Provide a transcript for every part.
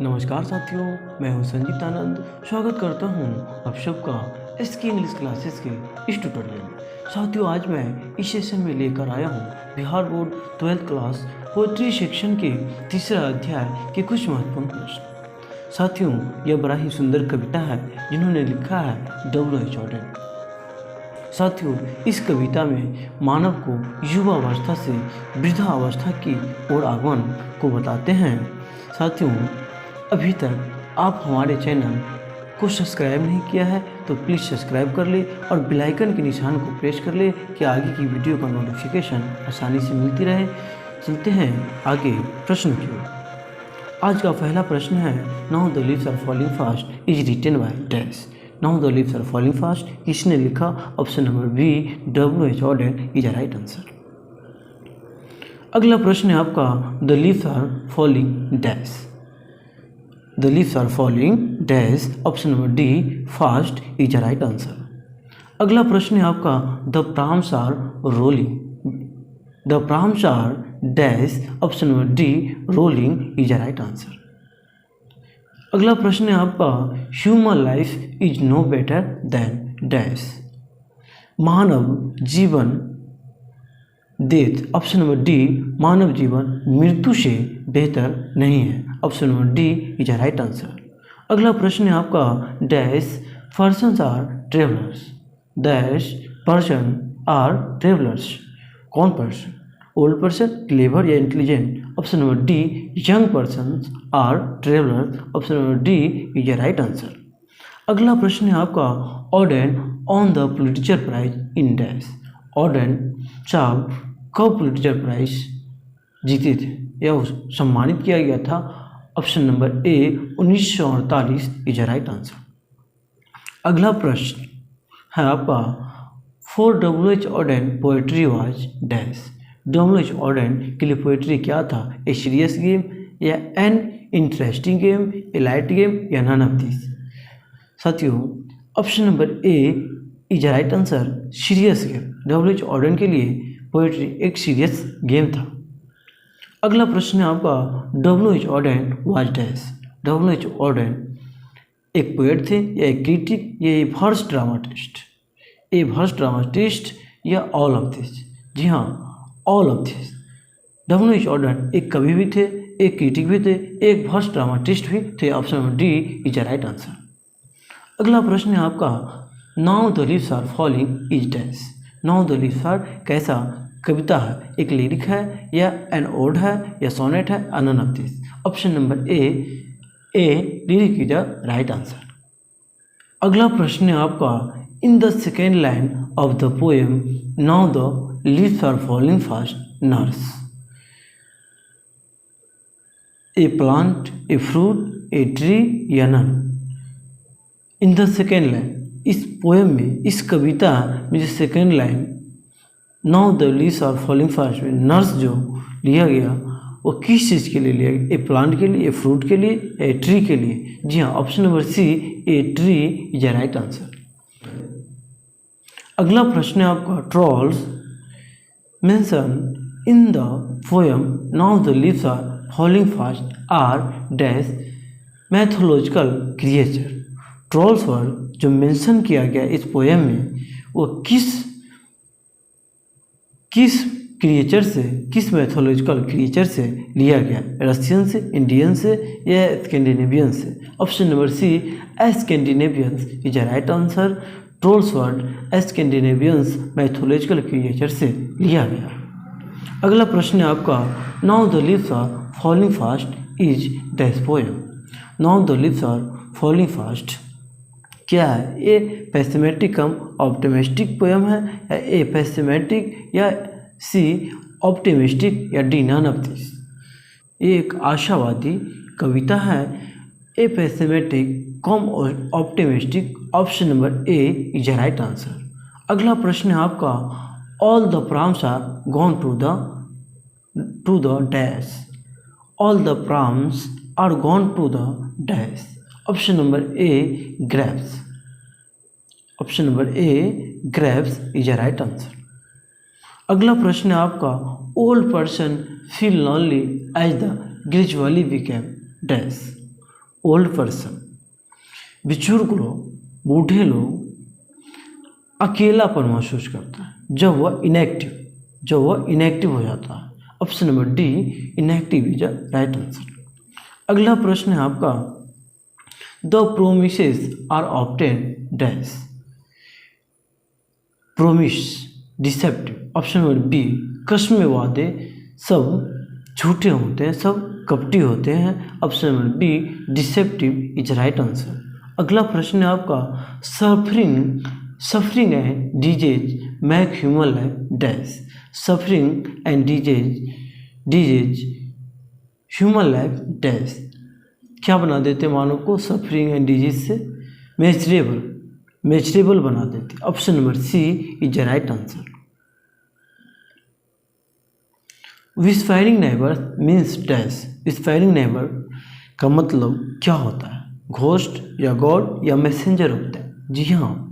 नमस्कार साथियों, मैं हूं संजीत आनंद। स्वागत करता हूं आप सबका एसके इंग्लिश क्लासेस के इस ट्यूटोरियल में। साथियों, आज मैं इस सेशन में लेकर आया हूं Bihar board 12th class poetry section के तीसरा अध्याय के कुछ महत्वपूर्ण प्रश्न। साथियों, यह बड़ा ही सुंदर कविता है जिन्होंने लिखा है W.H. ऑडेन। साथियों, इस कविता में मानव को युवावस्था से वृद्धावस्था की ओर आगमन को बताते हैं। साथियों, अभी तक आप हमारे चैनल को सब्सक्राइब नहीं किया है तो प्लीज़ सब्सक्राइब कर ले और बेल आइकन के निशान को प्रेस कर ले कि आगे की वीडियो का नोटिफिकेशन आसानी से मिलती रहे। चलते हैं आगे प्रश्न की ओर। आज का पहला प्रश्न है, now the leaves are falling fast is written by dash. Now the leaves are falling fast किसने लिखा? Option number B, W.H. Auden is a right answer. अगला प्रश्न है आपका, the leaves are falling dash. The leaves are falling dash, option number D, fast is a right answer. अगला प्रश्न है आपका, the prams are rolling. The prams are dash, option number D, rolling is a right answer. अगला प्रश्न है आपका, human life is no better than dash. मानव जीवन डेथ, ऑप्शन नंबर डी, मानव जीवन मृत्यु से बेहतर नहीं है, option number D is a right answer. अगला प्रश्न है आपका, dash persons are travellers. Dash person are travellers, कौन पर्सन? ओल्ड पर्सन, क्लेवर या intelligent, option number D, young persons are travellers, option number D is a right answer. अगला प्रश्न है आपका, Auden on the Pulitzer prize in dash. Auden साहब कब Pulitzer prize जीते थे या सम्मानित किया गया था? Option number A, 1948 is a right answer. अगला प्रश्न है आपका, for W.H. Odean poetry was dash. W.H. Odean के लिए पोएट्री क्या था? ए सीरियस गेम या an interesting game, A light game या नन ऑफ दिस। साथियों, option number A is a right answer, serious game. W.H. Odean के लिए poetry एक सीरियस गेम था। अगला प्रश्न है आपका, W.H. Odean was dash. W.H. Odean एक पोएट थे या एक क्रिटिक या ए वर्स ड्रामाटिस्ट। ए वर्स ड्रामाटिस्ट या ऑल ऑफ दिस? जी हाँ, all of this. W.H. Odean एक कवि भी थे, एक क्रिटिक भी थे, एक वर्स ड्रामाटिस्ट भी थे, option number D is a right answer. अगला प्रश्न है आपका, now the leaves are falling is dash. Now the leaves are कैसा कविता है? एक लिरिक है या एन ओड है या सोनेट है, none of this. Option number A lyric is the right answer. अगला प्रश्न है आपका, in the second line of the poem now the leaves are falling fast nurse. A plant, a fruit, a tree या none. In the second line, इस poem में, इस कविता में जो second line now the leaves are falling fast में nurse जो लिया गया वो किस चीज़ के लिए लिया गया? ए प्लांट के लिए, ए फ्रूट के लिए, ए ट्री के लिए? जी हाँ, option number C, a tree is a right answer. अगला प्रश्न है आपका, trolls mention in the poem now the leaves are falling fast are dash mythological creature. Trolls word जो मेंशन किया गया इस पोएम में वो किस क्रिएचर से, किस मैथोलॉजिकल क्रिएचर से लिया गया? रशियन से, इंडियन से या स्कैंडिनेवियन से? Option number C, Scandinavians is a right answer. Trolls word Scandinavians mythological creature से लिया गया। अगला प्रश्न है आपका, now the leaves are falling fast is dash poem. Now the leaves are falling fast क्या है? A pessimistic cum optimistic poem है या ए पेसिमेटिक या सी ऑप्टिमिस्टिक या डी नन ऑफ दिस? ये एक आशावादी कविता है। A pessimistic cum optimistic, option number A is a right answer. अगला प्रश्न है आपका, all the prams are gone to the dash. All the prams are gone to the dash, option number A grapes. Option number A grapes is a right answer. अगला प्रश्न है आपका, old person feel lonely as the gradually became dash old person. बुजुर्ग लोग, बूढ़े लोग अकेलापन महसूस करता है जब वह इनएक्टिव हो जाता है। Option number D, inactive is a right answer. अगला प्रश्न है आपका, the promises are often dash promise deceptive. Option number B, कसमें वादे सब झूठे होते हैं, सब कपटी होते हैं। Option number B, deceptive is right answer. अगला प्रश्न है आपका, suffering and disease make human life dash suffering and disease human life dash. क्या बना देते मानव को सफरिंग एंड डिजीज से? मेजरेबल बना देते। Option number C is the right answer. Whispering neighbour means dash. Whispering neighbour का मतलब क्या होता है? घोस्ट या गॉड या मैसेंजर ऑफ डेथ? जी हाँ,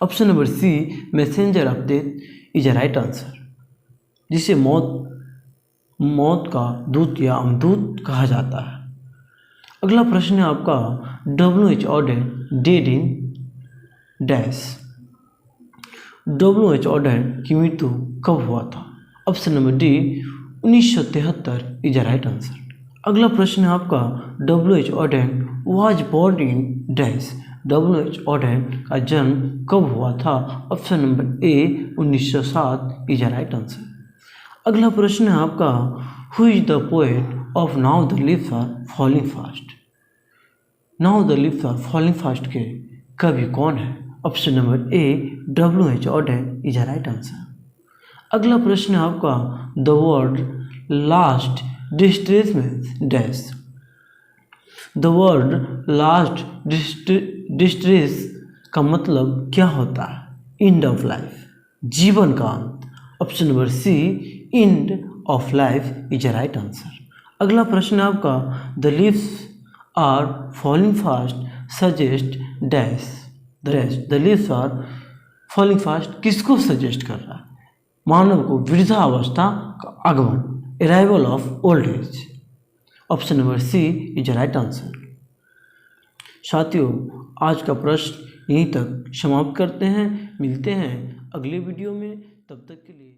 option number C, messenger of death is a right answer, जिसे मौत का दूत या अमदूत कहा जाता है। अगला प्रश्न है आपका, WH ऑर्डर डेड इन डैश। WH ऑर्डर की मृत्यु कब हुआ था? Option number D, 1973 is a right answer. अगला प्रश्न है आपका, WH ऑर्डर was born in dash. WH ऑर्डर का जन्म कब हुआ था? Option number A, 1907 is a right answer. अगला प्रश्न है आपका, who is the poet of now the leaves are falling fast. Now the leaves are falling fast के कवि कौन है? Option number A, WH order is a right answer. अगला प्रश्न है आपका, द वर्ड लास्ट डिस्ट्रेस में dash. The word last distress का मतलब क्या होता है? एंड ऑफ लाइफ, जीवन का अंत। Option number C, end of life is a right answer. अगला प्रश्न है आपका, the leaves are falling fast suggest dash. The leaves are falling fast किसको सजेस्ट कर रहा है? मानव को वृद्धावस्था का आगमन, arrival of old age. Option number C is the right answer. साथियों, आज का प्रश्न यहीं तक समाप्त करते हैं। मिलते हैं अगले वीडियो में, तब तक के लिए।